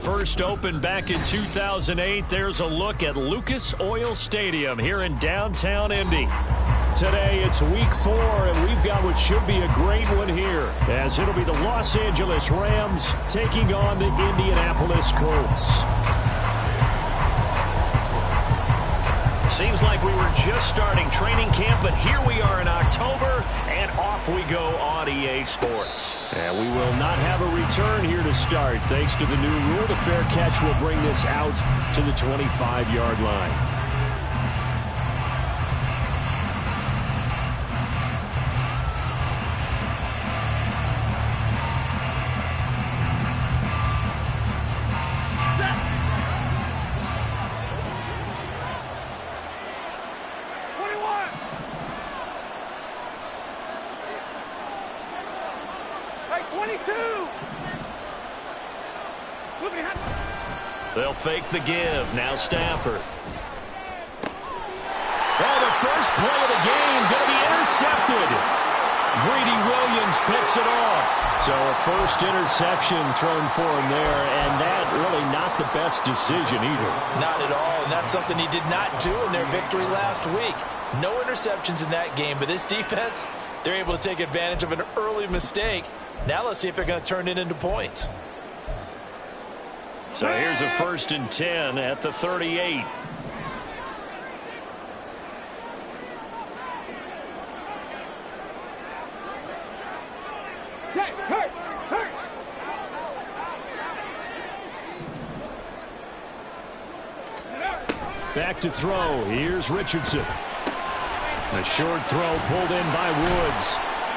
First opened back in 2008, there's a look at Lucas Oil Stadium here in downtown Indy. Today, it's week 4, and we've got what should be a great one here, as it'll be the Los Angeles Rams taking on the Indianapolis Colts. Seems like we were just starting training camp, but here we are in October, and off we go on EA Sports. And we will not have a return here to start. Thanks to the new rule, the fair catch will bring this out to the 25-yard line. They'll fake the give. Now Stafford. Oh, the first play of the game going to be intercepted. Greedy Williams picks it off. So a first interception thrown for him there, and that really not the best decision either. Not at all, and that's something he did not do in their victory last week. No interceptions in that game, but this defense, they're able to take advantage of an early mistake. Now let's see if they're going to turn it into points. So here's a 1st and 10 at the 38. Back to throw. Here's Richardson. A short throw pulled in by Woods.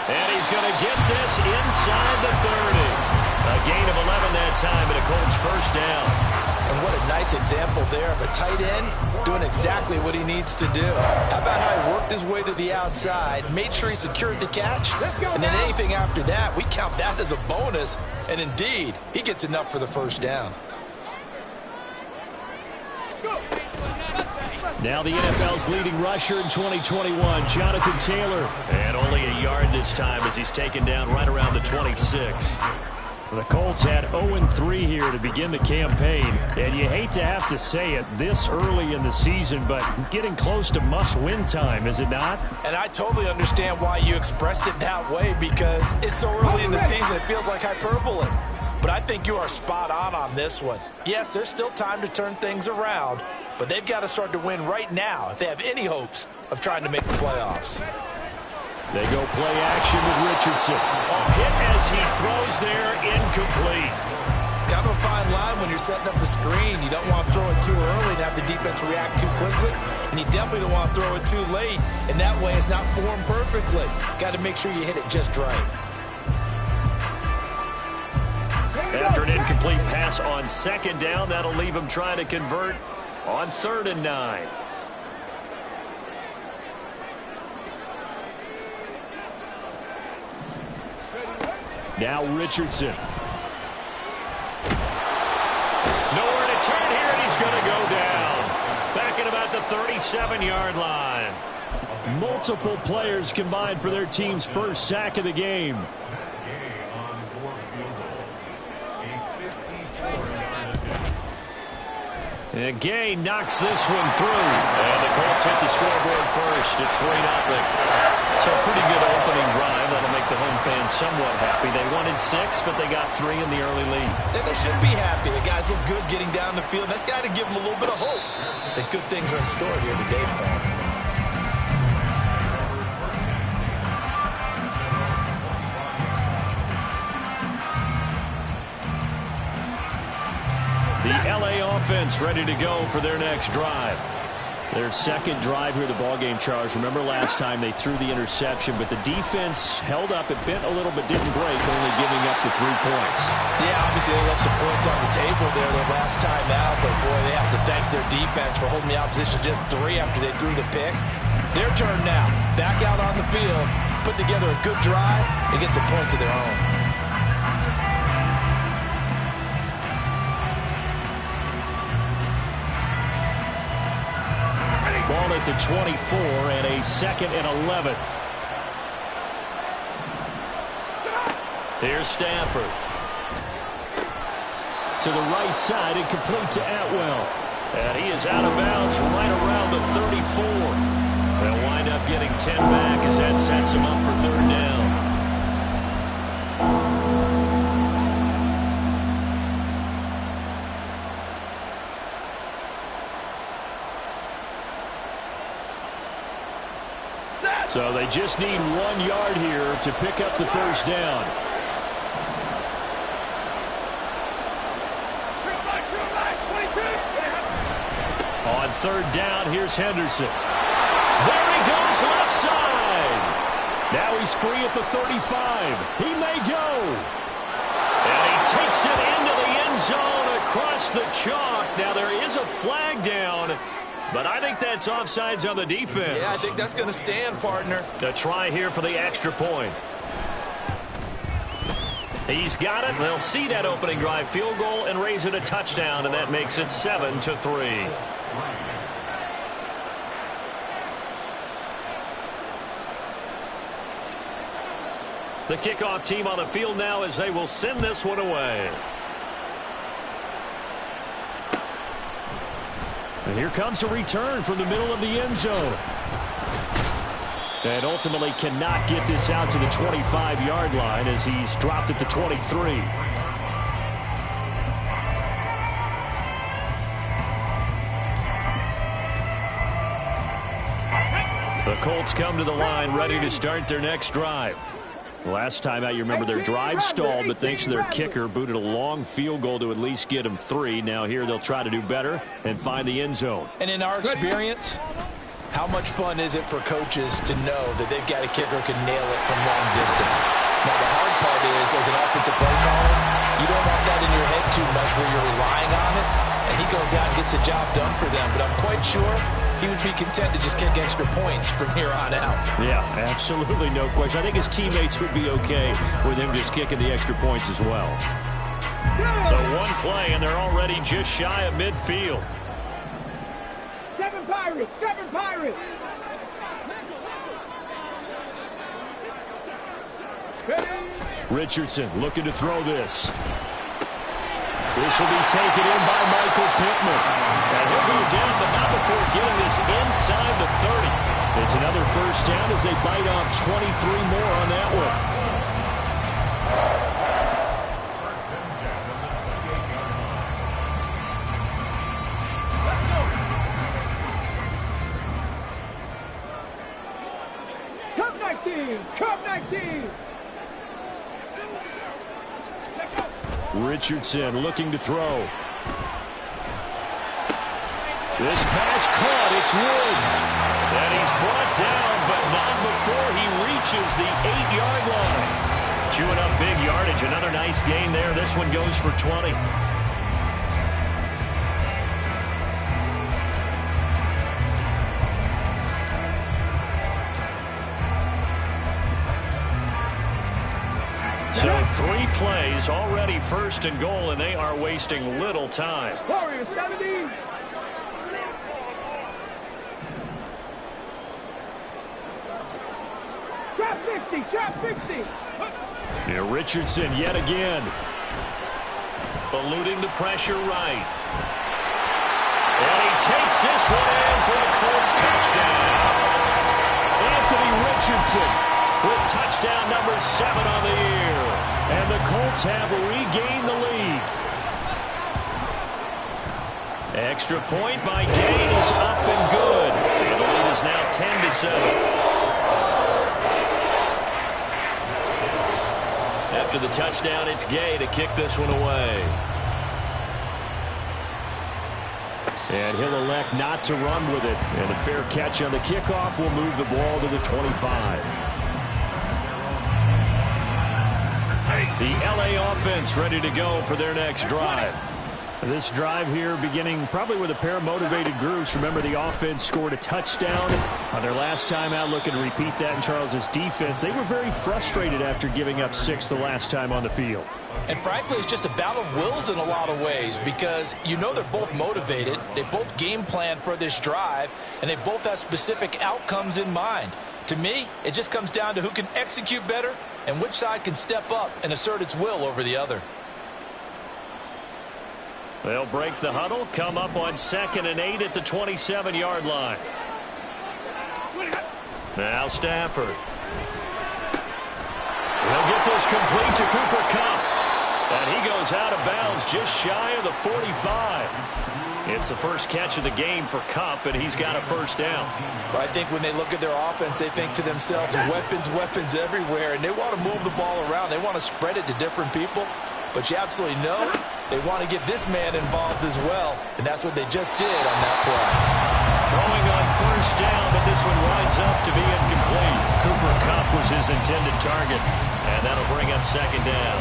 And he's going to get this inside the 30. A gain of 11 that time, and a Colts first down. And what a nice example there of a tight end doing exactly what he needs to do. How about how he worked his way to the outside, made sure he secured the catch, and then anything after that, we count that as a bonus. And indeed, he gets enough for the first down. Now the NFL's leading rusher in 2021, Jonathan Taylor. And only a yard this time as he's taken down right around the 26. The Colts had 0-3 here to begin the campaign, and you hate to have to say it this early in the season, but getting close to must-win time, is it not? And I totally understand why you expressed it that way, because it's so early in the season, it feels like hyperbole. But I think you are spot on this one. Yes, there's still time to turn things around, but they've got to start to win right now if they have any hopes of trying to make the playoffs. They go play action with Richardson. A hit as he throws there, incomplete. Kind of a fine line when you're setting up the screen. You don't want to throw it too early and have the defense react too quickly. And you definitely don't want to throw it too late. And that way it's not formed perfectly. Got to make sure you hit it just right. After an incomplete pass on 2nd down, that'll leave him trying to convert on 3rd and 9. Now Richardson. Nowhere to turn here, and he's going to go down. Back at about the 37-yard line. Multiple players combined for their team's first sack of the game. And Gay knocks this one through. And the Colts hit the scoreboard first. It's 3-0. So a pretty good opening drive. That'll make the home fans somewhat happy. They wanted 6, but they got 3 in the early lead. And they should be happy. The guys look good getting down the field. That's got to give them a little bit of hope that good things are in store here today for them. The LA offense ready to go for their next drive. Their second drive here of the ballgame, Charles. Remember last time they threw the interception, but the defense held up. It bent a little but didn't break, only giving up the 3 points. Yeah, obviously they left some points on the table there the last time out, but boy, they have to thank their defense for holding the opposition just 3 after they threw the pick. Their turn now. Back out on the field, put together a good drive, and get some points of their own. Ball at the 24 and a 2nd and 11. Here's Stafford. to the right side and complete to Atwell. And he is out of bounds right around the 34. They'll wind up getting 10 back as that sets him up for third down. So they just need 1 yard here to pick up the first down. On third down, here's Henderson. There he goes, left side. Now he's free at the 35. He may go. And he takes it into the end zone across the chalk. Now there is a flag down, but I think that's offsides on the defense. Yeah, I think that's going to stand, partner. A try here for the extra point. He's got it. They'll see that opening drive field goal and raise it a touchdown, and that makes it 7-3. The kickoff team on the field now as they will send this one away. And here comes a return from the middle of the end zone. And ultimately cannot get this out to the 25-yard line as he's dropped at the 23. The Colts come to the line ready to start their next drive. Last time out, you remember their drive stalled, but thanks to their kicker, booted a long field goal to at least get them 3. Now here they'll try to do better and find the end zone. And in our experience, how much fun is it for coaches to know that they've got a kicker who can nail it from long distance? Now, the hard part is, as an offensive play caller, you don't want that in your head too much where you're relying on it, and he goes out and gets the job done for them. But I'm quite sure he would be content to just kick extra points from here on out. Yeah, absolutely, no question. I think his teammates would be okay with him just kicking the extra points as well. So one play, and they're already just shy of midfield. 7 Pirates! 7 Pirates! Richardson looking to throw this. This will be taken in by Michael Pittman. And he'll go down, but not before getting this inside the 30. It's another first down as they bite off 23 more on that one. Cup 19! Cup 19! Richardson looking to throw. This pass caught. It's Woods. And he's brought down, but not before he reaches the 8-yard line. Chewing up big yardage. Another nice gain there. This one goes for 20. So 3 plays, already first and goal, and they are wasting little time. Warriors 70! Trap 50! Trap 50! Yeah, Richardson yet again. Eluding the pressure right. And he takes this one in for a Colts touchdown. Anthony Richardson with touchdown number 7 on the year. And the Colts have regained the lead. Extra point by Gay is up and good. And the lead is now 10-7. After the touchdown, it's Gay to kick this one away. And he'll elect not to run with it. And a fair catch on the kickoff will move the ball to the 25. The LA offense ready to go for their next drive. This drive here beginning probably with a pair of motivated groups. Remember, the offense scored a touchdown on their last time out. Looking to repeat that in Charles's defense. They were very frustrated after giving up 6 the last time on the field. And frankly, it's just a battle of wills in a lot of ways because you know they're both motivated. They both game plan for this drive, and they both have specific outcomes in mind. To me, it just comes down to who can execute better and which side can step up and assert its will over the other. They'll break the huddle, come up on 2nd and 8 at the 27-yard line. Now Stafford. He'll get this complete to Cooper Kupp. And he goes out of bounds just shy of the 45. It's the first catch of the game for Kupp, and he's got a first down. I think when they look at their offense, they think to themselves, weapons, weapons everywhere, and they want to move the ball around. They want to spread it to different people. But you absolutely know they want to get this man involved as well, and that's what they just did on that play. Throwing on first down, but this one winds up to be incomplete. Cooper Kupp was his intended target, and that'll bring up 2nd down.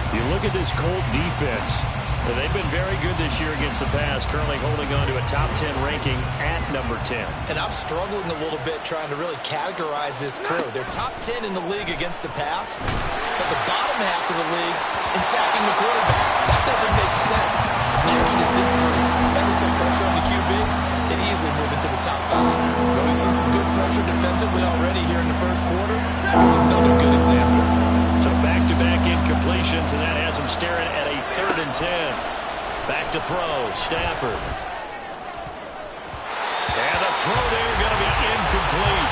You look at this Colt defense. They've been very good this year against the pass, currently holding on to a top 10 ranking at number 10. And I'm struggling a little bit trying to really categorize this crew. They're top 10 in the league against the pass, but the bottom half of the league in sacking the quarterback. That doesn't make sense. Imagine if this group ever put pressure on the QB, they'd easily move into the top 5. So we've seen some good pressure defensively already here in the first quarter. It's another good example. So back-to-back incompletions, and that has him staring at a 3rd and 10. Back to throw, Stafford. And the throw there going to be incomplete.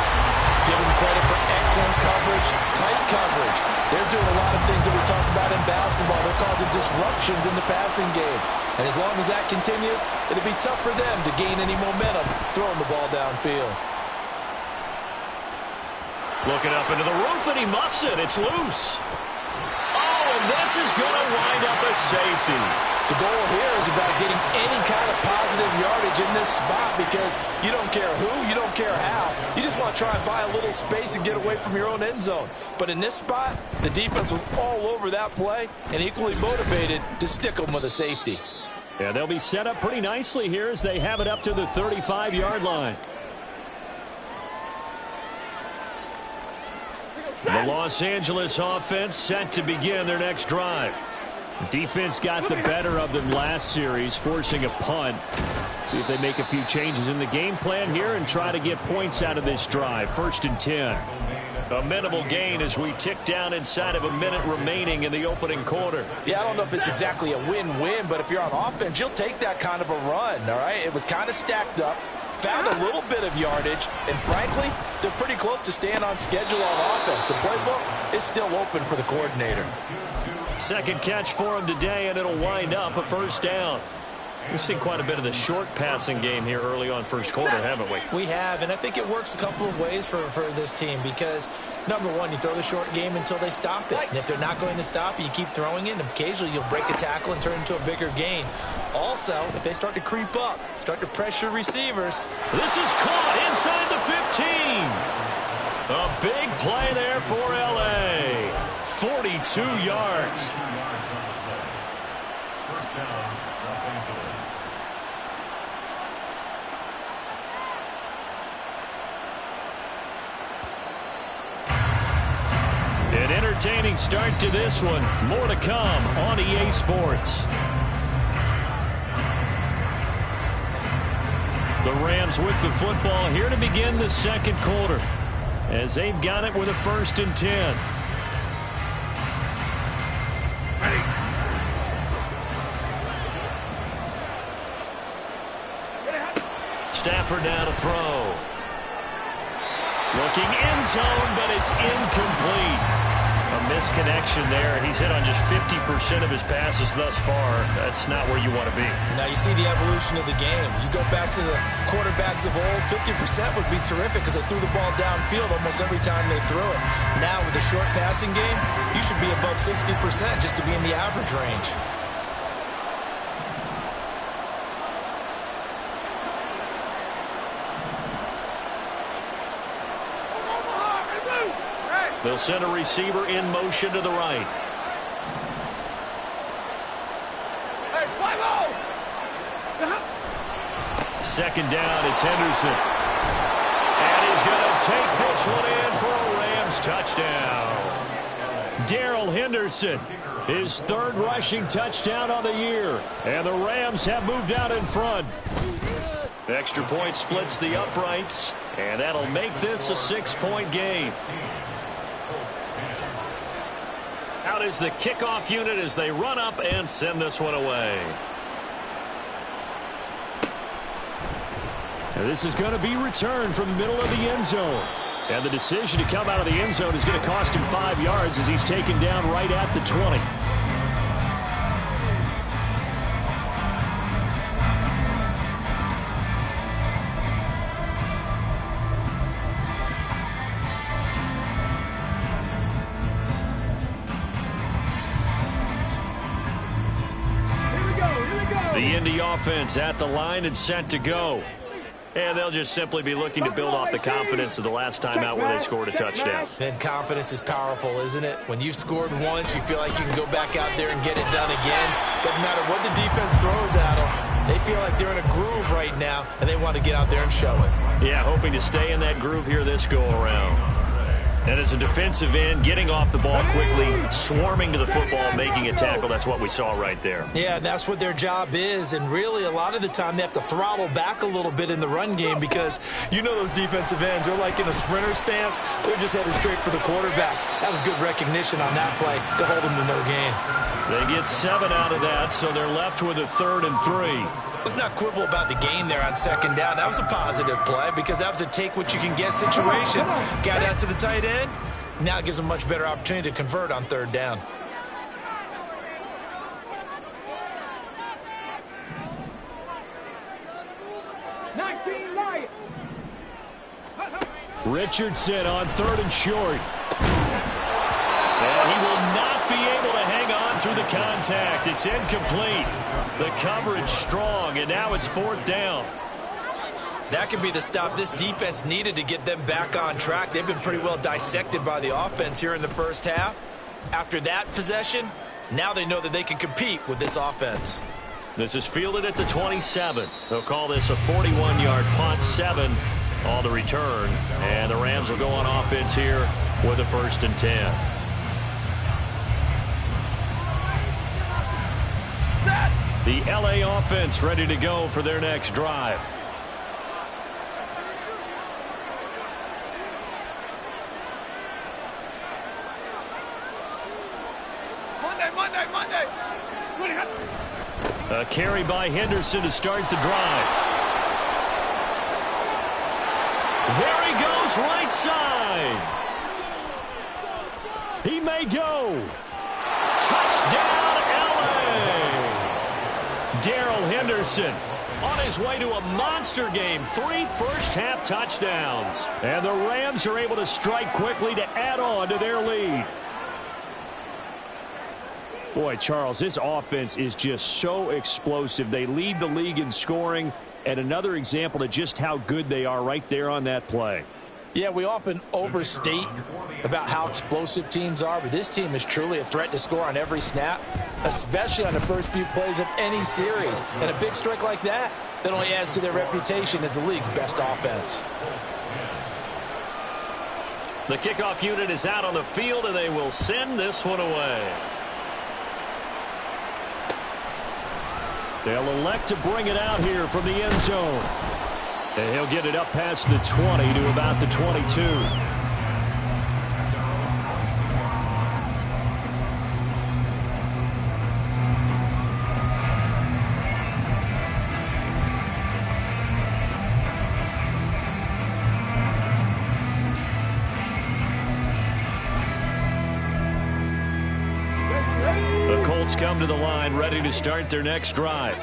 Give him credit for excellent coverage, tight coverage. They're doing a lot of things that we talk about in basketball. They're causing disruptions in the passing game. And as long as that continues, it'll be tough for them to gain any momentum throwing the ball downfield. Looking up into the roof, and he muffs it. It's loose. Oh, and this is going to wind up a safety. The goal here is about getting any kind of positive yardage in this spot because you don't care who, you don't care how. You just want to try and buy a little space and get away from your own end zone. But in this spot, the defense was all over that play and equally motivated to stick them with a safety. Yeah, they'll be set up pretty nicely here as they have it up to the 35-yard line. The Los Angeles offense set to begin their next drive. Defense got the better of them last series, forcing a punt. See if they make a few changes in the game plan here and try to get points out of this drive. 1st and 10. A minimal gain as we tick down inside of a minute remaining in the opening quarter. Yeah, I don't know if it's exactly a win-win, but if you're on offense, you'll take that kind of a run, all right? It was kind of stacked up. Found a little bit of yardage, and frankly, they're pretty close to staying on schedule on offense. The playbook is still open for the coordinator. 2nd catch for him today, and it'll wind up a first down. We've seen quite a bit of the short passing game here early on first quarter, haven't we? We have, and I think it works a couple of ways for this team because, number one, you throw the short game until they stop it. And if they're not going to stop it, you keep throwing it, and occasionally you'll break a tackle and turn it into a bigger gain. Also, if they start to creep up, start to pressure receivers. This is caught inside the 15. A big play there for L.A. 42 yards. First down, Los Angeles. An entertaining start to this one. More to come on EA Sports. The Rams with the football here to begin the second quarter as they've got it with a 1st and 10. Stafford now to throw. Looking end zone, but it's incomplete. A misconnection there. He's hit on just 50% of his passes thus far. That's not where you want to be. Now you see the evolution of the game. You go back to the quarterbacks of old, 50% would be terrific because they threw the ball downfield almost every time they threw it. Now with a short passing game, you should be above 60% just to be in the average range. They'll send a receiver in motion to the right. Hey, 5-0! 2nd down, it's Henderson. And he's going to take this one in for a Rams touchdown. Darrell Henderson, his 3rd rushing touchdown on the year. And the Rams have moved out in front. Extra point splits the uprights, and that'll make this a 6-point game. Out is the kickoff unit as they run up and send this one away. And this is going to be returned from the middle of the end zone. And the decision to come out of the end zone is going to cost him 5 yards as he's taken down right at the 20. The Indy offense at the line and set to go. And they'll just simply be looking to build off the confidence of the last time out where they scored a touchdown. And confidence is powerful, isn't it? When you've scored once, you feel like you can go back out there and get it done again. Doesn't matter what the defense throws at them. They feel like they're in a groove right now, and they want to get out there and show it. Yeah, hoping to stay in that groove here this go-around. And as a defensive end, getting off the ball quickly, swarming to the football, making a tackle, that's what we saw right there. Yeah, that's what their job is. And really, a lot of the time, they have to throttle back a little bit in the run game because you know those defensive ends, they're like in a sprinter stance. They're just headed straight for the quarterback. That was good recognition on that play to hold them to no gain. They get 7 out of that, so they're left with a 3rd and 3. Let's not quibble about the gain there on 2nd down. That was a positive play because that was a take-what-you-can-get situation. Got out to the tight end. Now it gives them a much better opportunity to convert on 3rd down. Richardson on 3rd and short. And he will not be able to hang on through the contact. It's incomplete. The coverage strong, and now it's 4th down. That could be the stop this defense needed to get them back on track. They've been pretty well dissected by the offense here in the first half. After that possession, now they know that they can compete with this offense. This is fielded at the 27. They'll call this a 41-yard punt, 7 on the return. And the Rams will go on offense here with a 1st and 10. The LA offense ready to go for their next drive. Monday. A carry by Henderson to start the drive. There he goes, right side. He may go. Touchdown, LA. Darrell Henderson on his way to a monster game. 3 first-half touchdowns. And the Rams are able to strike quickly to add on to their lead. Boy, Charles, this offense is just so explosive. They lead the league in scoring, and another example of just how good they are right there on that play. Yeah, we often overstate about how explosive teams are, but this team is truly a threat to score on every snap, especially on the first few plays of any series. And a big strike like that only adds to their reputation as the league's best offense. The kickoff unit is out on the field, and they will send this one away. They'll elect to bring it out here from the end zone. And he'll get it up past the 20 to about the 22. The Colts come to the line ready to start their next drive.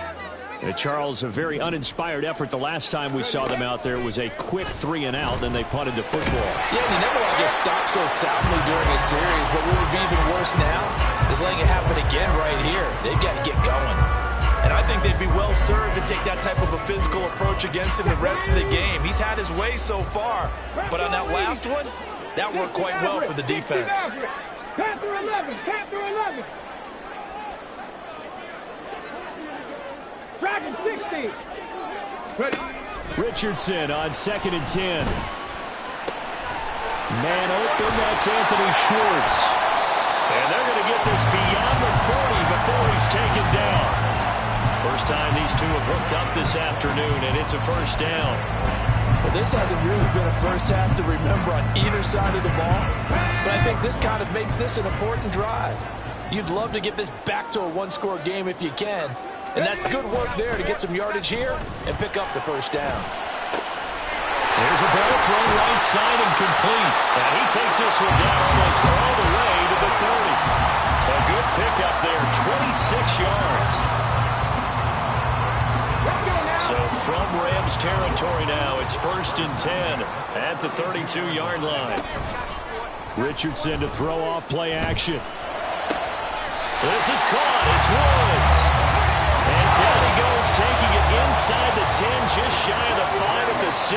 And Charles, a very uninspired effort the last time we saw them out there. It was a quick 3 and out, then they punted the football. Yeah, and you never want to get stopped so soundly during a series, but what would be even worse now is letting it happen again right here. They've got to get going. And I think they'd be well served to take that type of a physical approach against him the rest of the game. He's had his way so far, but on that last one, that worked quite well for the defense. Panther 11. Dragon 60. Ready. Richardson on 2nd and 10. Man open, that's Anthony Schwartz. And they're going to get this beyond the 40 before he's taken down. First time these two have hooked up this afternoon, and it's a 1st down. Well, this hasn't really been a first half to remember on either side of the ball, but I think this kind of makes this an important drive. You'd love to get this back to a 1-score game if you can, and that's good work there to get some yardage here and pick up the 1st down. There's a ball thrown right side and complete. And he takes this one down almost all the way to the 30. A good pickup there, 26 yards. So from Rams territory now, it's 1st and 10 at the 32-yard line. Richardson to throw off play action. This is caught. It's Woods. And down he goes, taking it inside the 10, just shy of the 5 at the 6.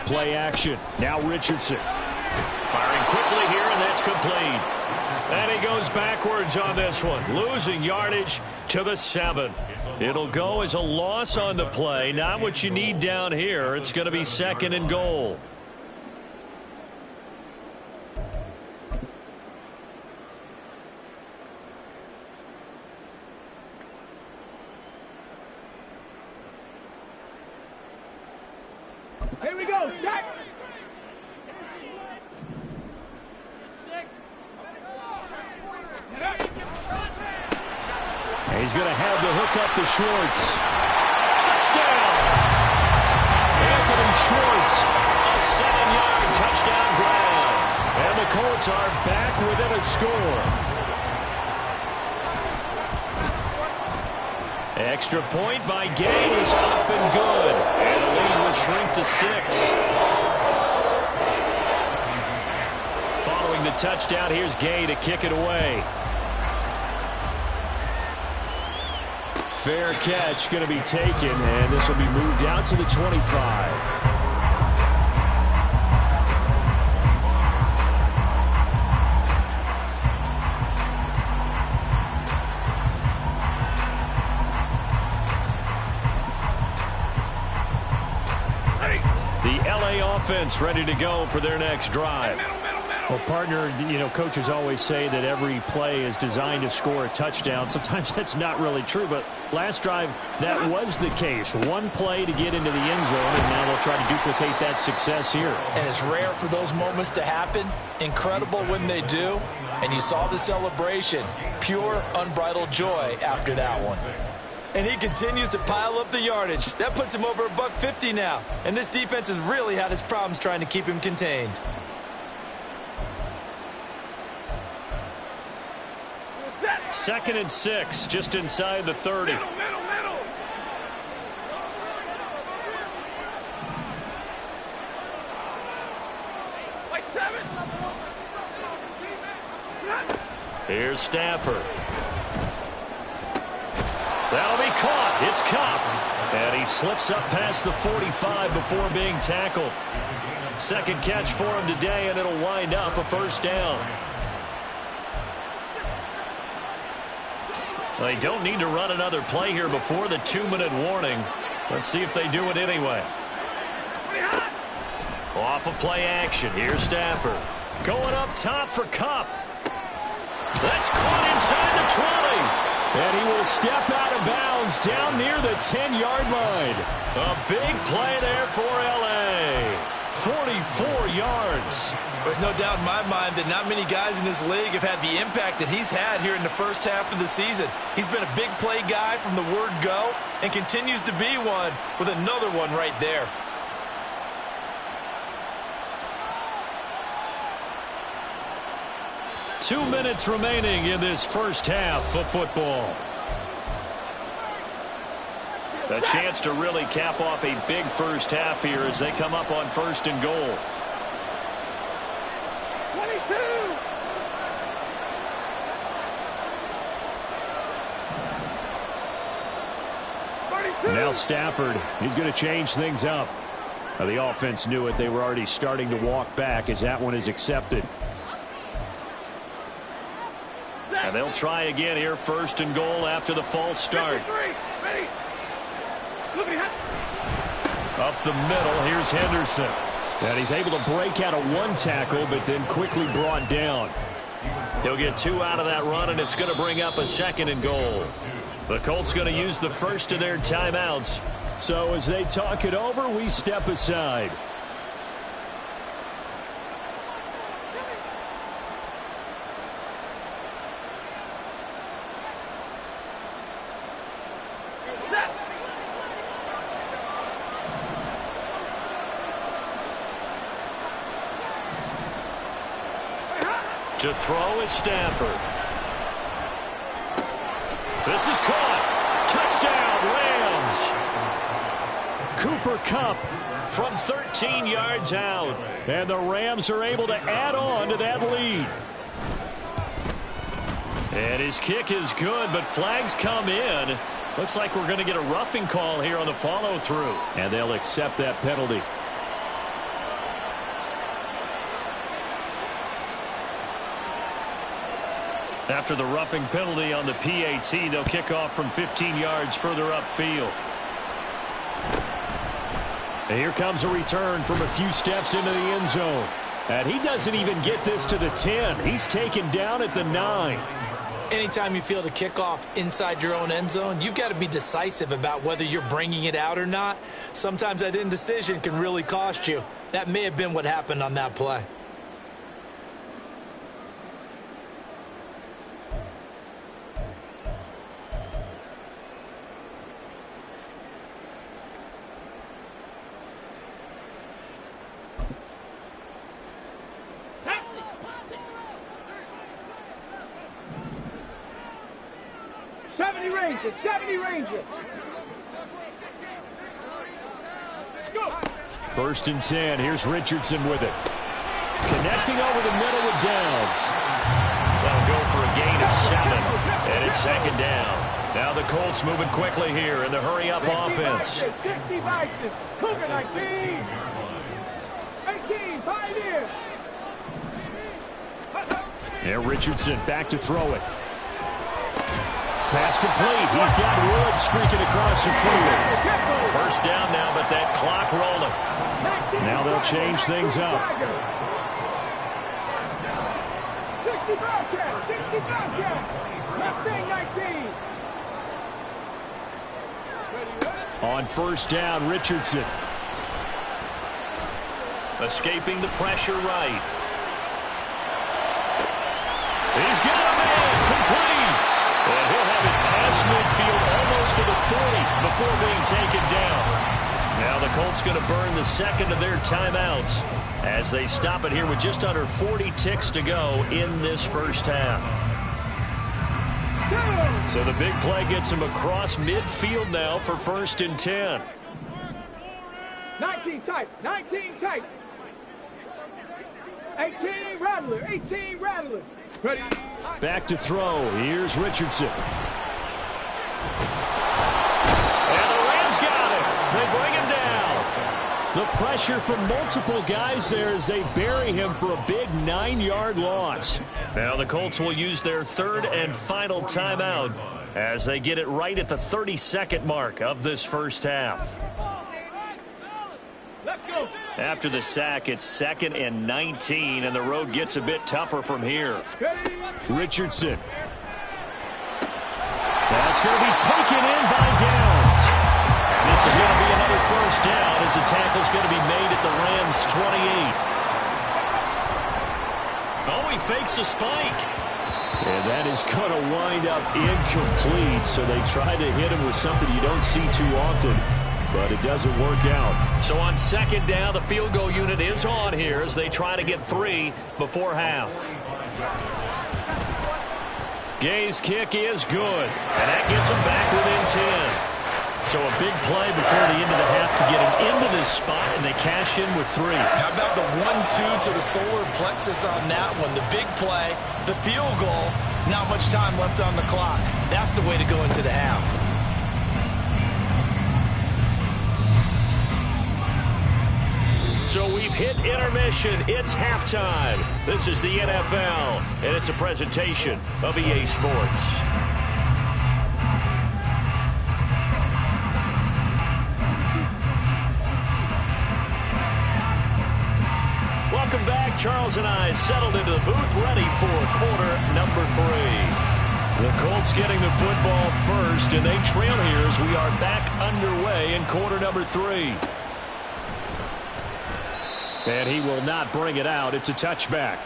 Play action. Now Richardson. Firing quickly here, and that's complete. And he goes backwards on this one, losing yardage to the 7. It'll go as a loss on the play. Not what you need down here. It's going to be 2nd and goal. Here we go, Jack. He's going to have the hook up to Schwartz. Touchdown! Anthony Schwartz, a 7-yard touchdown grab. And the Colts are back within a score. Extra point by Gay is up and good. And the lead will shrink to 6. Following the touchdown, here's Gay to kick it away. Fair catch going to be taken, and this will be moved out to the 25. The LA offense ready to go for their next drive. Well, partner, coaches always say that every play is designed to score a touchdown. Sometimes that's not really true, but last drive, that was the case. One play to get into the end zone, and now they'll try to duplicate that success here. And it's rare for those moments to happen. Incredible when they do. And you saw the celebration. Pure, unbridled joy after that one. And he continues to pile up the yardage. That puts him over $150 now. And this defense has really had its problems trying to keep him contained. Second and 6, just inside the 30. Middle. Like 7. Here's Stafford. That'll be caught. It's Cup. And he slips up past the 45 before being tackled. Second catch for him today, and it'll wind up a 1st down. They don't need to run another play here before the 2-minute warning. Let's see if they do it anyway. Off of play action. Here's Stafford. Going up top for Cup. That's caught inside the 20. And he will step out of bounds down near the 10-yard line. A big play there for L.A. 44 yards. There's no doubt in my mind that not many guys in this league have had the impact that he's had here in the first half of the season. He's been a big play guy from the word go and continues to be one with another one right there. Two minutes remaining in this first half of football. A chance to really cap off a big first half here as they come up on 1st and goal. 22. Now Stafford, he's going to change things up. Now the offense knew it. They were already starting to walk back as that one is accepted. And they'll try again here, 1st and goal after the false start. Up the middle, here's Henderson. And he's able to break out of one tackle, but then quickly brought down. He'll get 2 out of that run, and it's going to bring up a 2nd and goal. The Colts going to use the first of their timeouts. So as they talk it over, we step aside. To throw is Stafford. This is caught. Touchdown, Rams. Cooper Kupp from 13 yards out. And the Rams are able to add on to that lead. And his kick is good, but flags come in. Looks like we're going to get a roughing call here on the follow-through. And they'll accept that penalty. After the roughing penalty on the PAT, they'll kick off from 15 yards further upfield. And here comes a return from a few steps into the end zone. And he doesn't even get this to the 10. He's taken down at the 9. Anytime you feel the kickoff inside your own end zone, you've got to be decisive about whether you're bringing it out or not. Sometimes that indecision can really cost you. That may have been what happened on that play. Rangers, 70 Rangers. Let's go. 1st and 10. Here's Richardson with it. Connecting over the middle with Downs. That'll go for a gain of 7. And it's 2nd down. Now the Colts moving quickly here in the hurry-up offense. 60 Vikings. Cougar 19. 18. Pioneers. And Richardson back to throw it. Pass complete. He's got Wood streaking across the field. 1st down now, but that clock rolling. Now they'll change things up. 65 catch. 65 catch. Mustang 19. On 1st down, Richardson. Escaping the pressure right. He's got a man. Complete. And he'll have it past midfield almost to the 40 before being taken down. Now the Colts going to burn the 2nd of their timeouts as they stop it here with just under 40 ticks to go in this 1st half. So the big play gets him across midfield now for 1st and 10. 19 tight. 19 tight. 18 Rattler. 18 Rattler. Ready. Back to throw. Here's Richardson. And the Rams got him. They bring him down. The pressure from multiple guys there as they bury him for a big 9-yard loss. Now the Colts will use their 3rd and final timeout as they get it right at the 32nd mark of this 1st half. Let's go. After the sack, it's 2nd and 19, and the road gets a bit tougher from here. Richardson. That's going to be taken in by Downs. And this is going to be another 1st down as the tackle's going to be made at the Rams' 28. Oh, he fakes a spike. And that is going to wind up incomplete, so they try to hit him with something you don't see too often. But it doesn't work out. So on 2nd down, the field goal unit is on here as they try to get 3 before half. Gay's kick is good, and that gets him back within 10. So a big play before the end of the half to get him into this spot, and they cash in with 3. How about the 1-2 to the solar plexus on that one? The big play, the field goal, not much time left on the clock. That's the way to go into the half. So we've hit intermission. It's halftime. This is the NFL, and it's a presentation of EA Sports. Welcome back. Charles and I settled into the booth, ready for quarter number 3. The Colts getting the football first, and they trail here as we are back underway in quarter number 3. And he will not bring it out. It's a touchback.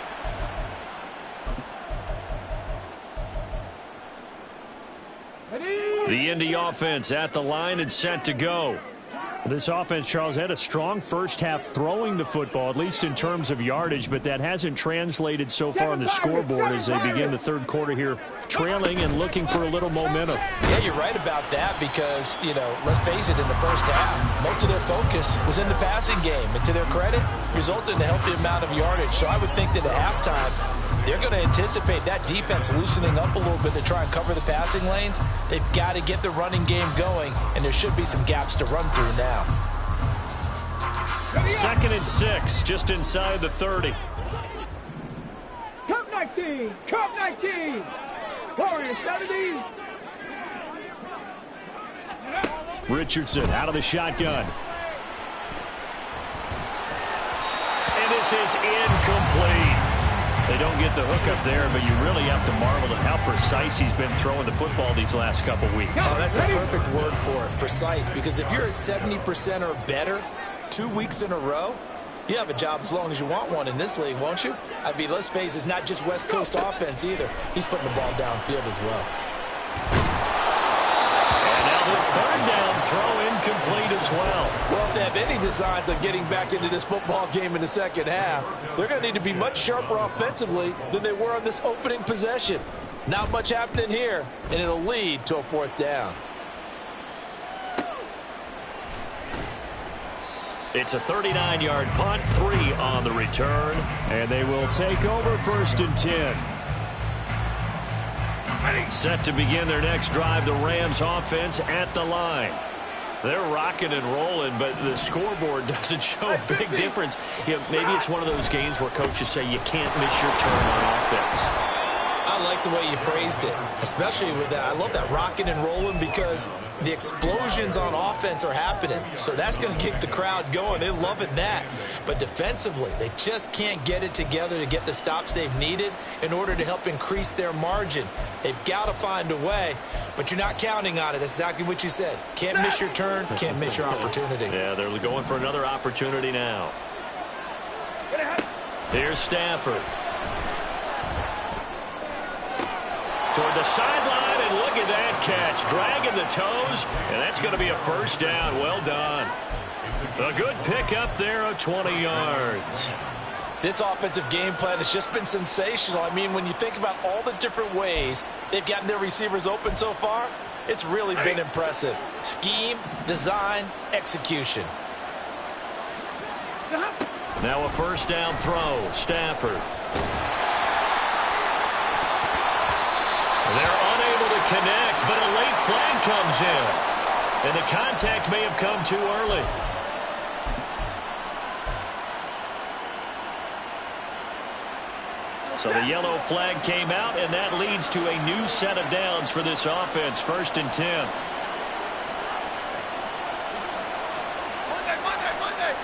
The Indy offense at the line and set to go. This offense, Charles, had a strong first half throwing the football, at least in terms of yardage, but that hasn't translated so far on the scoreboard as they begin the third quarter here, trailing and looking for a little momentum. Yeah, you're right about that because, let's face it, in the first half, most of their focus was in the passing game. And to their credit, resulted in a healthy amount of yardage. So I would think that at halftime, they're going to anticipate that defense loosening up a little bit to try and cover the passing lanes. They've got to get the running game going, and there should be some gaps to run through now. 2nd and 6, just inside the 30. Cup 19, Cup 19. Warriors 70. Richardson out of the shotgun. And this is incomplete. They don't get the hook up there, but you really have to marvel at how precise he's been throwing the football these last couple weeks. Oh, that's a perfect word for it, precise, because if you're at 70% or better 2 weeks in a row, you have a job as long as you want one in this league, won't you? I mean, let's face it, it's not just West Coast offense either. He's putting the ball downfield as well. And now the 3rd down throw incomplete as well. Well, if they have any designs on getting back into this football game in the second half, they're going to need to be much sharper offensively than they were on this opening possession. Not much happening here, and it'll lead to a 4th down. It's a 39-yard punt, 3 on the return, and they will take over 1st and 10. Set to begin their next drive, the Rams offense at the line. They're rocking and rolling, but the scoreboard doesn't show a big difference. Maybe it's one of those games where coaches say you can't miss your turn on offense. I like the way you phrased it, especially with that. I love that rocking and rolling because the explosions on offense are happening. So that's going to keep the crowd going. They're loving that. But defensively, they just can't get it together to get the stops they've needed in order to help increase their margin. They've got to find a way, but you're not counting on it. That's exactly what you said. Can't miss your turn, can't miss your opportunity. Yeah, they're going for another opportunity now. Here's Stafford. Toward the sideline, and look at that catch. Dragging the toes, and that's going to be a 1st down. Well done. A good pick up there of 20 yards. This offensive game plan has just been sensational. I mean, when you think about all the different ways they've gotten their receivers open so far, it's really been impressive. Scheme, design, execution. Now a 1st down throw. Stafford. They're unable to connect, but a late flag comes in. And the contact may have come too early. So the yellow flag came out, and that leads to a new set of downs for this offense. 1st and 10. Monday.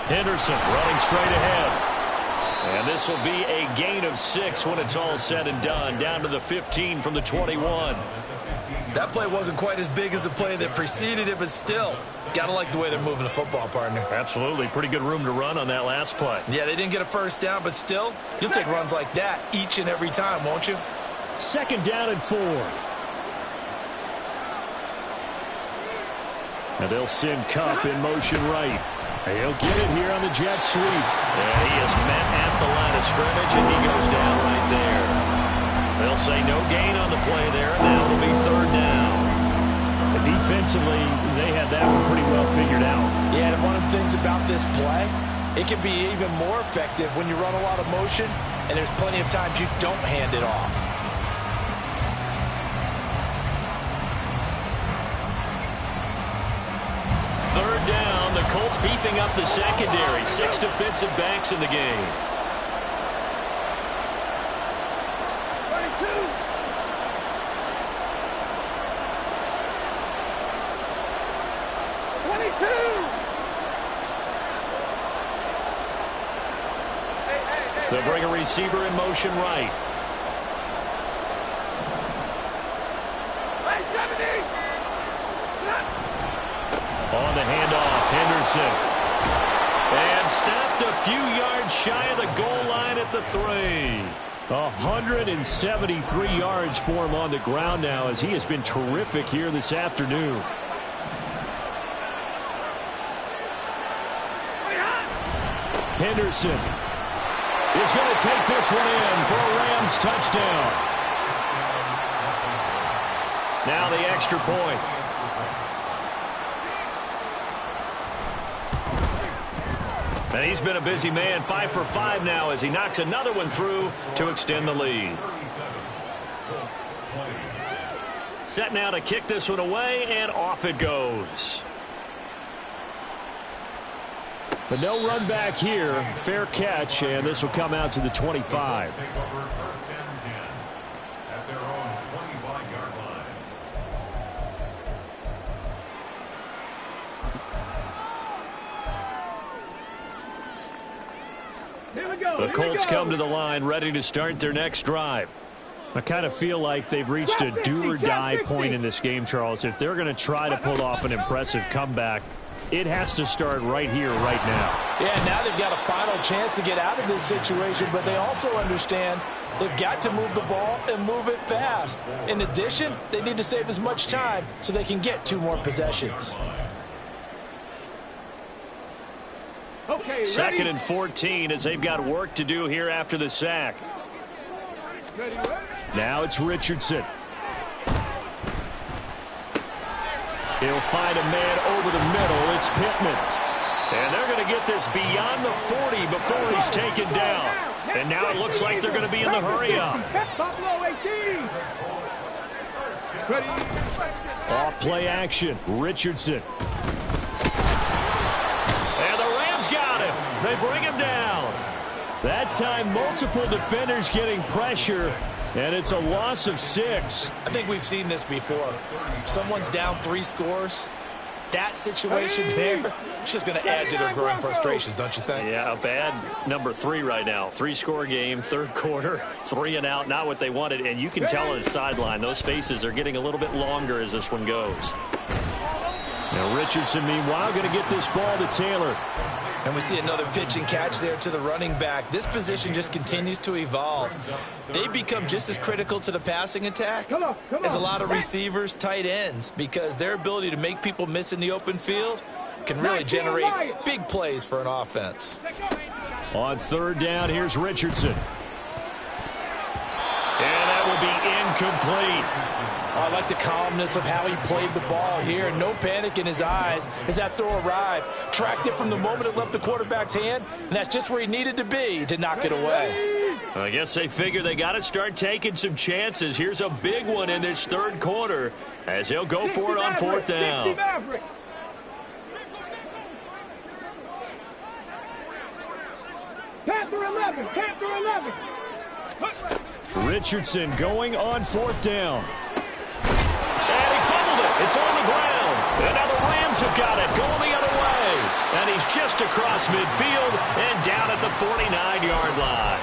Henderson running straight ahead. And this will be a gain of 6 when it's all said and done. Down to the 15 from the 21. That play wasn't quite as big as the play that preceded it, but still, got to like the way they're moving the football, partner. Absolutely. Pretty good room to run on that last play. Yeah, they didn't get a 1st down, but still, you'll take runs like that each and every time, won't you? 2nd down and 4. And they'll send Kupp in motion right. He'll get it here on the jet sweep. And he is met at the line of scrimmage, and he goes down right there. They'll say no gain on the play there. Now it'll be 3rd down. But defensively, they had that one pretty well figured out. Yeah, and one of the things about this play, it can be even more effective when you run a lot of motion, and there's plenty of times you don't hand it off. Third down, the Colts beefing up the secondary. 6 defensive backs in the game. 22. They'll bring a receiver in motion right. On the handoff, Henderson. And stopped to few yards shy of the goal line at the 3. 173 yards for him on the ground now, as he has been terrific here this afternoon. Henderson is going to take this one in for a Rams touchdown. Now the extra point. And he's been a busy man, 5 for 5 now as he knocks another one through to extend the lead. Set now to kick this one away, and off it goes. But no run back here. Fair catch, and this will come out to the 25. The Colts come to the line, ready to start their next drive. I kind of feel like they've reached a do-or-die point in this game, Charles. If they're going to try to pull off an impressive comeback, it has to start right here, right now. Yeah, now they've got a final chance to get out of this situation, but they also understand they've got to move the ball and move it fast. In addition, they need to save as much time so they can get 2 more possessions. Okay, Second and 14 as they've got work to do here after the sack. Now it's Richardson. He'll find a man over the middle. It's Pittman. And they're going to get this beyond the 40 before he's taken down. And now it looks like they're going to be in the hurry-up. Off play action. Richardson. And the Rams got him. They bring him down. That time, multiple defenders getting pressure. And it's a loss of 6. I think we've seen this before. Someone's down 3 scores. That situation there, it's just going to add to their growing frustrations, don't you think? Yeah, a bad number 3 right now. 3-score game, third quarter, 3 and out, not what they wanted. And you can tell on the sideline, those faces are getting a little bit longer as this one goes. Now Richardson, meanwhile, going to get this ball to Taylor. And we see another pitch and catch there to the running back. This position just continues to evolve. They become just as critical to the passing attack as a lot of receivers, tight ends, because their ability to make people miss in the open field can really generate big plays for an offense. On third down, here's Richardson. And that will be incomplete. I like the calmness of how he played the ball here. No panic in his eyes as that throw arrived. Tracked it from the moment it left the quarterback's hand, and that's just where he needed to be to knock it away. I guess they figure they got to start taking some chances. Here's a big one in this third quarter as he'll go for it on fourth down. Panther 11, Panther 11. Richardson going on fourth down. And he fumbled it. It's on the ground. And now the Rams have got it going the other way. And he's just across midfield and down at the 49-yard line.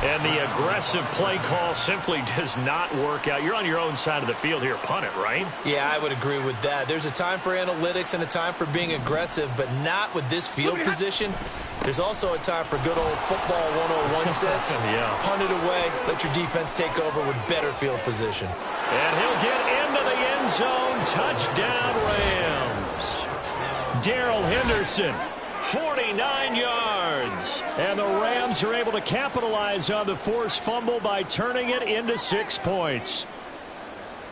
And the aggressive play call simply does not work out. You're on your own side of the field here. Punt it, right? Yeah, I would agree with that. There's a time for analytics and a time for being aggressive, but not with this field position. There's also a time for good old football 101 sense. Yeah. Punt it away. Let your defense take over with better field position. And he'll get into the end zone. Touchdown, Rams. Darrell Henderson, 49 yards. And the Rams are able to capitalize on the forced fumble by turning it into 6 points.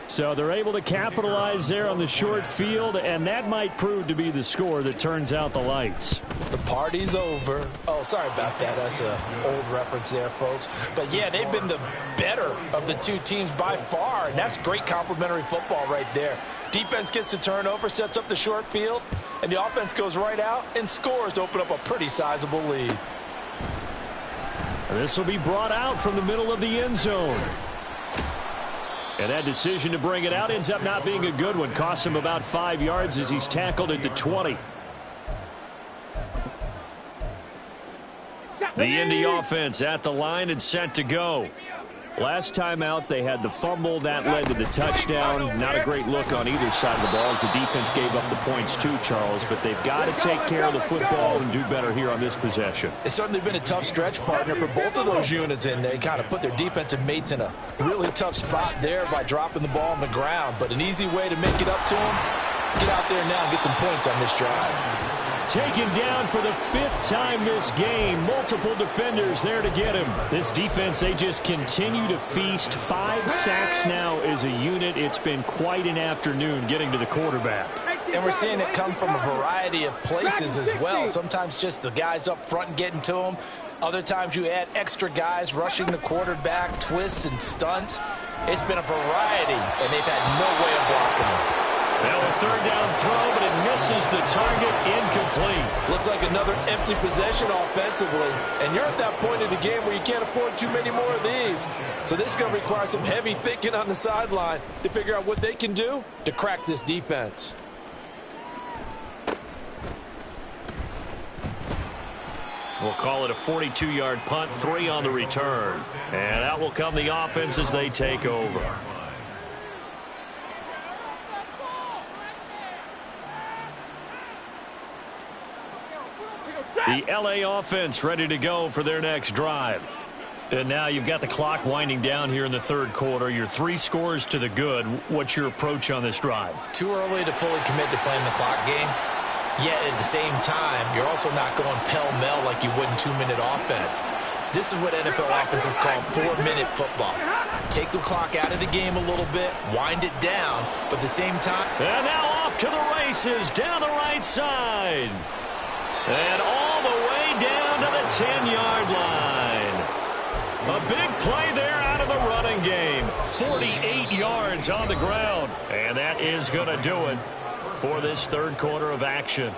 So they're able to capitalize there on the short field, and that might prove to be the score that turns out the lights. The party's over. Oh, sorry about that. That's an old reference there, folks. But, yeah, they've been the better of the two teams by far, and that's great complimentary football right there. Defense gets the turnover, sets up the short field, and the offense goes right out and scores to open up a pretty sizable lead. This will be brought out from the middle of the end zone. And that decision to bring it out ends up not being a good one. Costs him about 5 yards as he's tackled at the 20. The Indy offense at the line and set to go. Last time out, they had the fumble. That led to the touchdown. Not a great look on either side of the ball as the defense gave up the points too, Charles. But they've got to take care of the football and do better here on this possession. It's certainly been a tough stretch, partner, for both of those units, and they kind of put their defensive mates in a really tough spot there by dropping the ball on the ground. But an easy way to make it up to them, get out there now and get some points on this drive. Taken down for the 5th time this game. Multiple defenders there to get him. This defense, they just continue to feast. 5 sacks now as a unit. It's been quite an afternoon getting to the quarterback. And we're seeing it come from a variety of places as well. Sometimes just the guys up front and getting to them. Other times you add extra guys rushing the quarterback, twists and stunts. It's been a variety, and they've had no way of blocking them. Now a 3rd down throw, but it misses the target, incomplete. Looks like another empty possession offensively. And you're at that point in the game where you can't afford too many more of these. So this is going to require some heavy thinking on the sideline to figure out what they can do to crack this defense. We'll call it a 42-yard punt, 3 on the return. And out will come the offense as they take over. The LA offense ready to go for their next drive. And now you've got the clock winding down here in the 3rd quarter. Your 3 scores to the good. What's your approach on this drive? Too early to fully commit to playing the clock game. Yet at the same time, you're also not going pell-mell like you would in 2-minute offense. This is what NFL offenses call 4-minute football. Take the clock out of the game a little bit, wind it down, but at the same time... And now off to the races down the right side. And all the way down to the 10-yard line. A big play there out of the running game. 48 yards on the ground. And that is going to do it for this 3rd quarter of action.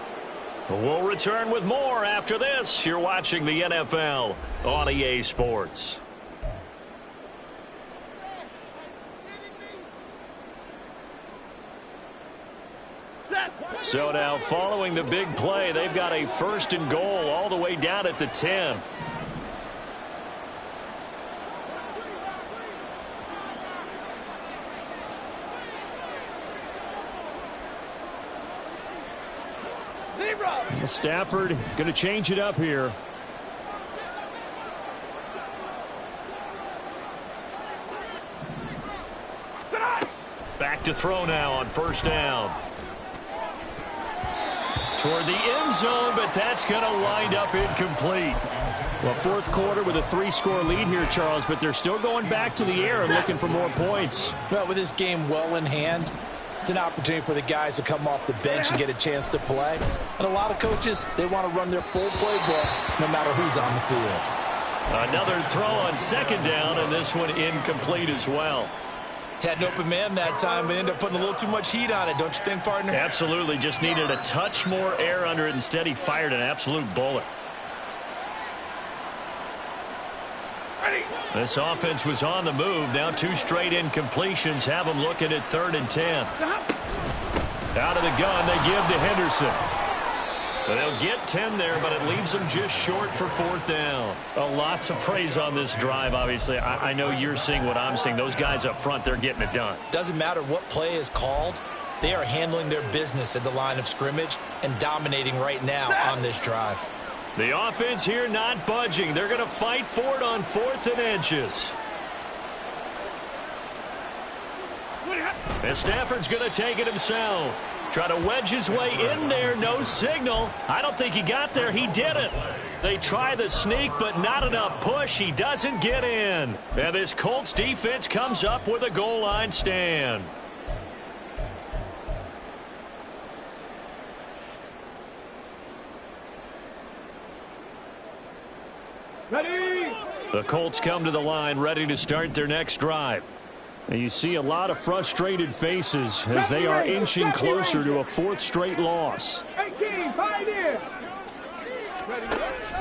We'll return with more after this. You're watching the NFL on EA Sports. So now following the big play, they've got a 1st and goal all the way down at the 10. Stafford going to change it up here. Back to throw now on 1st down. Toward the end zone, but that's going to wind up incomplete. Well, 4th quarter with a 3-score lead here, Charles, but they're still going back to the air and looking for more points. Well, with this game well in hand, it's an opportunity for the guys to come off the bench and get a chance to play. And a lot of coaches, they want to run their full playbook no matter who's on the field. Another throw on 2nd down, and this one incomplete as well. Had an open man that time, but ended up putting a little too much heat on it, don't you think, partner? Absolutely. Just needed a touch more air under it. Instead, he fired an absolute bullet. This offense was on the move. Now 2 straight incompletions have them looking at 3rd and 10. Out of the gun, they give to Henderson. They'll get 10 there, but it leaves them just short for 4th down. A lot to praise on this drive, obviously. I know you're seeing what I'm seeing. Those guys up front, they're getting it done. Doesn't matter what play is called. They are handling their business at the line of scrimmage and dominating right now on this drive. The offense here not budging. They're going to fight for it on 4th and inches. And Stafford's going to take it himself. Try to wedge his way in there. No signal. I don't think he got there. He didn't. They try the sneak, but not enough push. He doesn't get in. And this Colts defense comes up with a goal line stand. Ready? The Colts come to the line ready to start their next drive. And you see a lot of frustrated faces as they are inching closer to a 4th straight loss. 18, Pioneer.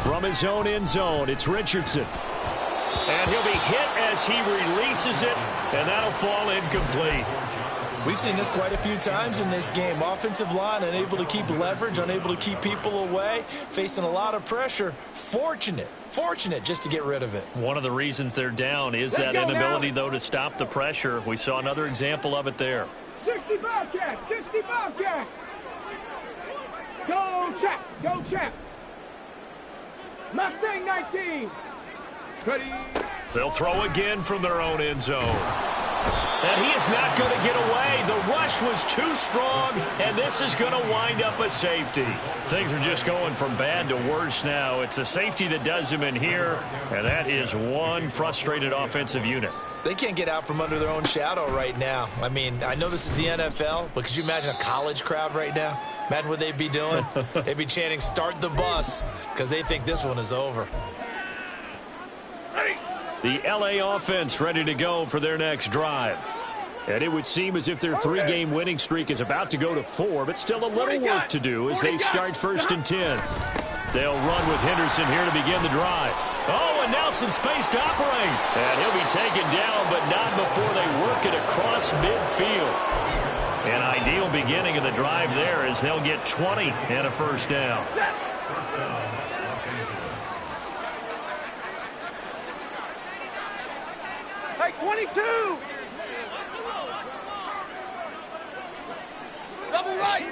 From his own end zone, it's Richardson. And he'll be hit as he releases it, and that'll fall incomplete. We've seen this quite a few times in this game. Offensive line unable to keep leverage, unable to keep people away, facing a lot of pressure. Fortunate just to get rid of it. One of the reasons they're down is that inability, though, to stop the pressure. We saw another example of it there. 60 Bobcat, 60 Bobcat. Go Chap, go Chap. Mustang 19. Ready. They'll throw again from their own end zone. And he is not going to get away. The rush was too strong, and this is going to wind up a safety. Things are just going from bad to worse now. It's a safety that does him in here, and that is one frustrated offensive unit. They can't get out from under their own shadow right now. I mean, I know this is the NFL, but could you imagine a college crowd right now? Imagine what they'd be doing. They'd be chanting, "Start the bus," because they think this one is over. The LA offense ready to go for their next drive. And it would seem as if their three-game winning streak is about to go to 4, but still a little work to do as they start 1st and 10. They'll run with Henderson here to begin the drive. Oh, and now some space to operate. And he'll be taken down, but not before they work it across midfield. An ideal beginning of the drive there as they'll get 20 and a first down. Hey, 22. Double right.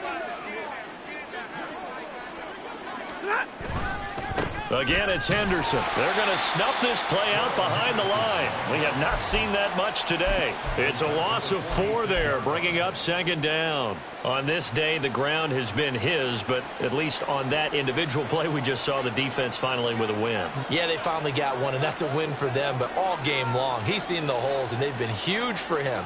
Again, it's Henderson. They're going to snuff this play out behind the line. We have not seen that much today. It's a loss of 4 there, bringing up 2nd down. On this day, the ground has been his, but at least on that individual play, we just saw the defense finally with a win. Yeah, they finally got one, and that's a win for them, but all game long, he's seen the holes, and they've been huge for him.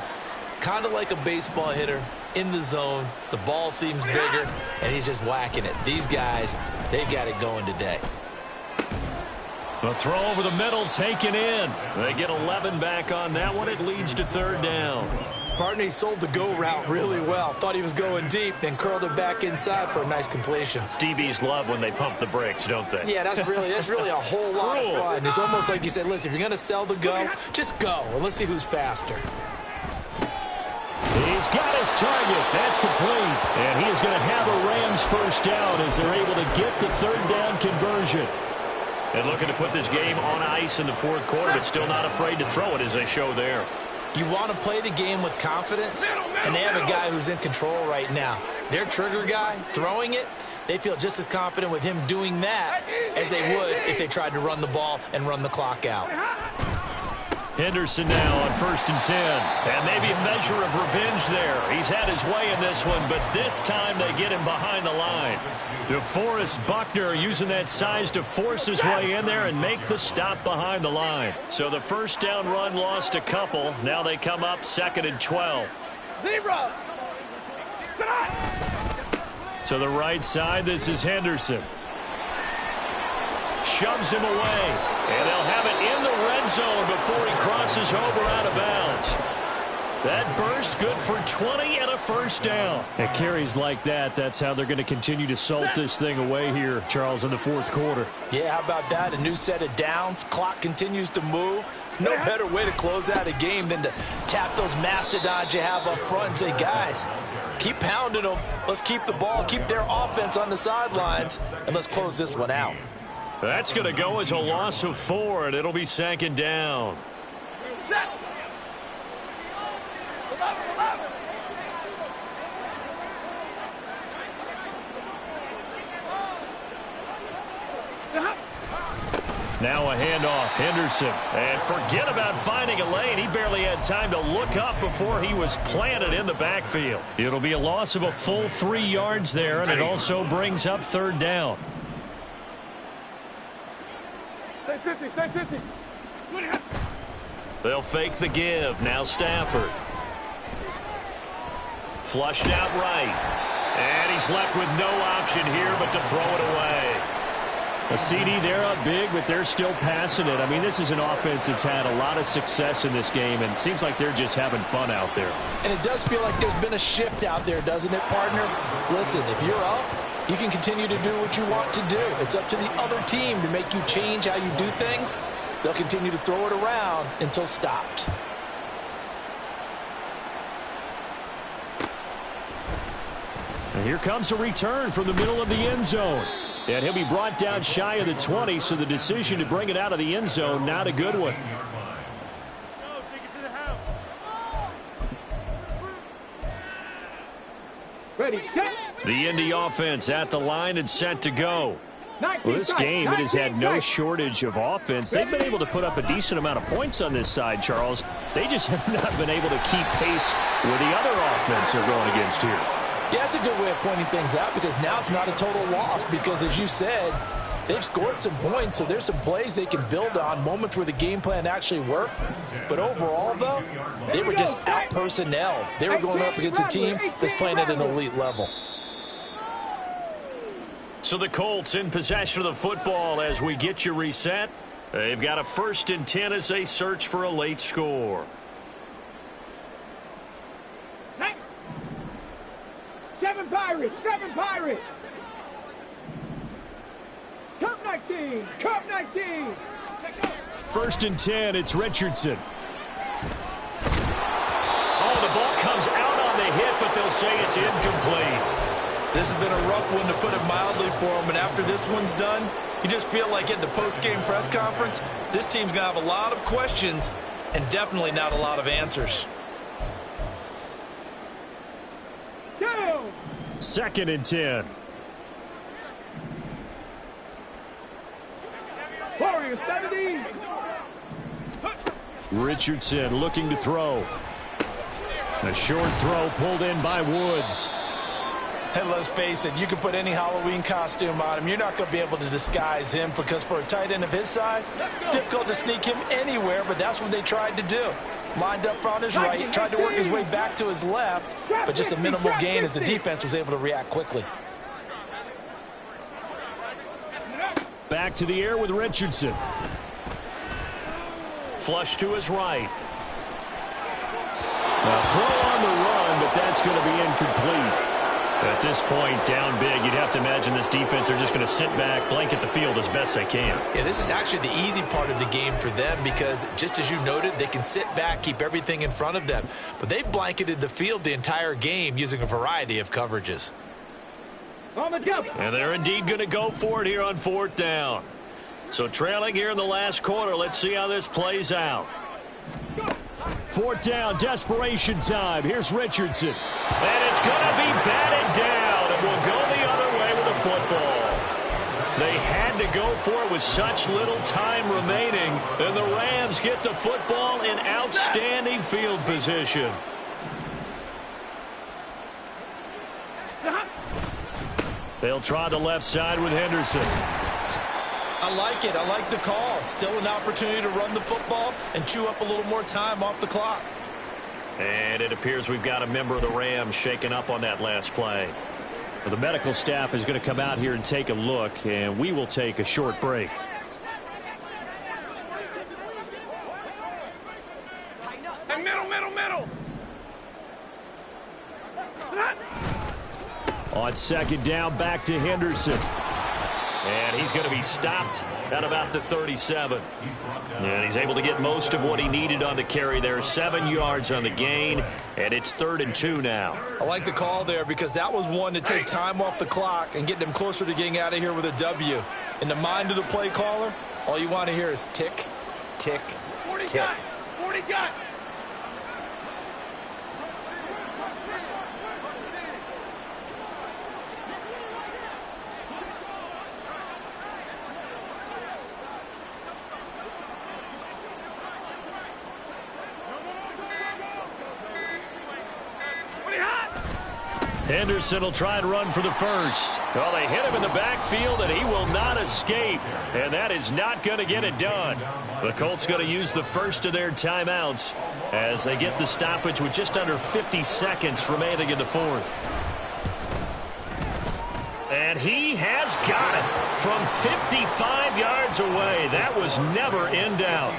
Kind of like a baseball hitter in the zone. The ball seems bigger, and he's just whacking it. These guys, they've got it going today. A throw over the middle taken in. They get 11 back on that one. It leads to 3rd down. Partner, he sold the go route really well. Thought he was going deep, then curled it back inside for a nice completion. Stevies love when they pump the brakes, don't they? Yeah, that's really a whole lot of fun. It's almost like you said, listen, if you're going to sell the go, just go. And let's see who's faster. He's got his target. That's complete. And he is going to have a Rams first down as they're able to get the 3rd down conversion. And looking to put this game on ice in the 4th quarter, but still not afraid to throw it as they show there. You want to play the game with confidence, and they have a guy who's in control right now. Their trigger guy, throwing it, they feel just as confident with him doing that as they would if they tried to run the ball and run the clock out. Henderson now on 1st and 10. And maybe a measure of revenge there. He's had his way in this one, but this time they get him behind the line. DeForest Buckner using that size to force his way in there and make the stop behind the line. So the 1st down run lost a couple. Now they come up 2nd and 12. Zebra. To the right side, this is Henderson. Shoves him away. And they'll have it in the red zone before he crosses over out of bounds. That burst good for 20 and a first down. And carries like that, that's how they're going to continue to salt this thing away here, Charles, in the 4th quarter. Yeah, how about that? A new set of downs. Clock continues to move. No better way to close out a game than to tap those mastodons you have up front and say, guys, keep pounding them. Let's keep the ball, keep their offense on the sidelines, and let's close this one out. That's going to go as a loss of 4, and it'll be 2nd down. Now a handoff, Henderson. And forget about finding a lane. He barely had time to look up before he was planted in the backfield. It'll be a loss of a full 3 yards there, and it also brings up 3rd down. Stay 50, stay 50. They'll fake the give. Now Stafford. Flushed out right. And he's left with no option here but to throw it away. A CD, they're up big, but they're still passing it. I mean, this is an offense that's had a lot of success in this game, and it seems like they're just having fun out there. And it does feel like there's been a shift out there, doesn't it, partner? Listen, if you're up, you can continue to do what you want to do. It's up to the other team to make you change how you do things. They'll continue to throw it around until stopped. And here comes a return from the middle of the end zone. And he'll be brought down shy of the 20, so the decision to bring it out of the end zone, not a good one. Ready, set. The Indy offense at the line and set to go. Well, this game, it has had no shortage of offense. They've been able to put up a decent amount of points on this side, Charles. They just have not been able to keep pace with the other offense they're going against here. Yeah, it's a good way of pointing things out because now it's not a total loss because, as you said, they've scored some points, so there's some plays they can build on, moments where the game plan actually worked. But overall, though, they were just out-personnel. They were going up against a team that's playing at an elite level. So the Colts in possession of the football as we get you reset. They've got a 1st and 10 as they search for a late score. 7 Pirates, 7 Pirates. Cup 19, Cup 19. 1st and 10, it's Richardson. Oh, the ball comes out on the hit, but they'll say it's incomplete. This has been a rough one, to put it mildly, for him. And after this one's done, you just feel like at the post-game press conference, this team's going to have a lot of questions and definitely not a lot of answers. 2nd and 10. 4 and 70. Richardson looking to throw. A short throw pulled in by Woods. And let's face it, you can put any Halloween costume on him. You're not going to be able to disguise him because for a tight end of his size, difficult to sneak him anywhere, but that's what they tried to do. Lined up on his right, tried to work his way back to his left, but just a minimal gain as the defense was able to react quickly. Back to the air with Richardson. Flush to his right. A throw on the run, but that's going to be incomplete. At this point, down big, you'd have to imagine this defense, they're just going to sit back, blanket the field as best they can. Yeah, this is actually the easy part of the game for them because, just as you noted, they can sit back, keep everything in front of them. But they've blanketed the field the entire game using a variety of coverages. And they're indeed going to go for it here on 4th down. So trailing here in the last quarter, let's see how this plays out. 4th down, desperation time. Here's Richardson. And it's going to be batted down, and we'll go the other way with the football. They had to go for it with such little time remaining, and the Rams get the football in outstanding field position. They'll try the left side with Henderson. I like it. I like the call. Still an opportunity to run the football and chew up a little more time off the clock. And it appears we've got a member of the Rams shaken up on that last play. Well, the medical staff is going to come out here and take a look, and we will take a short break. And middle. On 2nd down, back to Henderson. And he's going to be stopped at about the 37. And he's able to get most of what he needed on the carry there. 7 yards on the gain, and it's 3rd and 2 now. I like the call there because that was one to take time off the clock and get them closer to getting out of here with a W. In the mind of the play caller, all you want to hear is tick, tick, 40 tick. got. 40 got. Henderson will try and run for the first. Well, they hit him in the backfield, and he will not escape. And that is not going to get it done. The Colts going to use the first of their timeouts as they get the stoppage with just under 50 seconds remaining in the 4th. And he has got it from 55 yards away. That was never in doubt.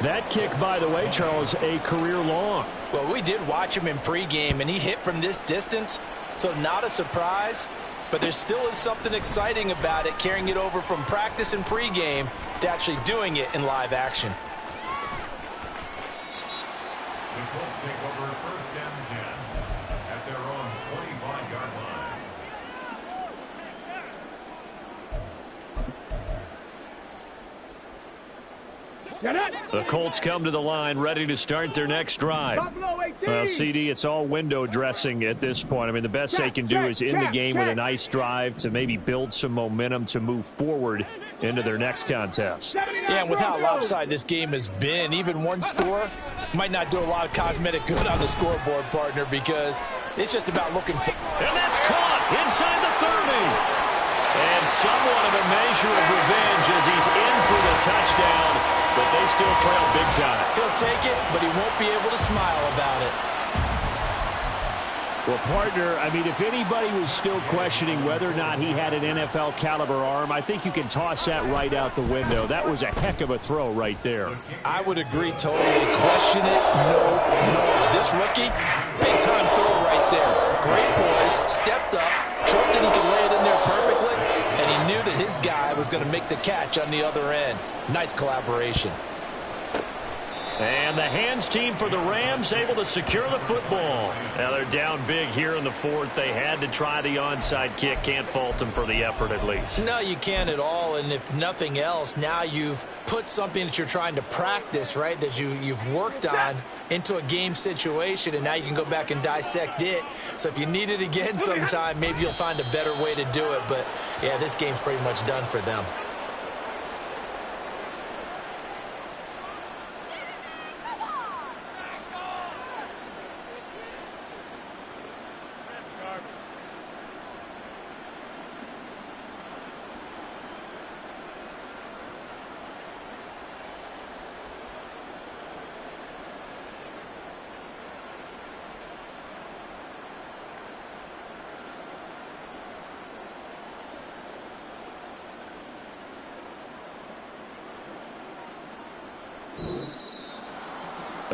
That kick, by the way, Charles, a career long. Well, we did watch him in pregame, and he hit from this distance, so not a surprise. But there still is something exciting about it, carrying it over from practice and pregame to actually doing it in live action. The Colts take over 1st and 10 at their own 25-yard line. The Colts come to the line ready to start their next drive. Well, CD, it's all window dressing at this point. I mean, the best they can do is end the game with a nice drive to maybe build some momentum to move forward into their next contest. Yeah, and with how lopsided this game has been, even one score might not do a lot of cosmetic good on the scoreboard, partner, because it's just about looking for... And that's caught inside the 30. And somewhat of a measure of revenge as he's in for the touchdown, but they still trail big time. He'll take it, but he won't be able to smile about it. Well, partner, I mean, if anybody was still questioning whether or not he had an NFL caliber arm, I think you can toss that right out the window. That was a heck of a throw right there. I would agree totally. Question it? No. This rookie, big time throw right there. Great poise, stepped up, trusted he could lay it in there perfectly, and he knew that his guy was going to make the catch on the other end. Nice collaboration. And the hands team for the Rams able to secure the football. Now they're down big here in the fourth. They had to try the onside kick. Can't fault them for the effort at least. No, you can't at all. And if nothing else, now you've put something that you're trying to practice, right, that you've worked on into a game situation, and now you can go back and dissect it. So if you need it again sometime, maybe you'll find a better way to do it. But, yeah, this game's pretty much done for them.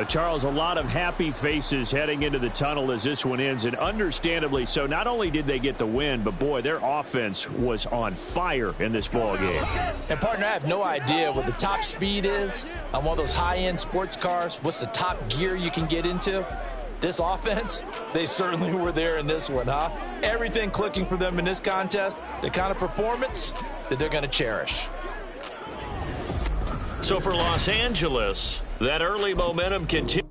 Charles, a lot of happy faces heading into the tunnel as this one ends, and understandably so. Not only did they get the win, but, boy, their offense was on fire in this ball game. And, partner, I have no idea what the top speed is on one of those high-end sports cars. What's the top gear you can get into? This offense, they certainly were there in this one, huh? Everything clicking for them in this contest, the kind of performance that they're going to cherish. So for Los Angeles, that early momentum continues.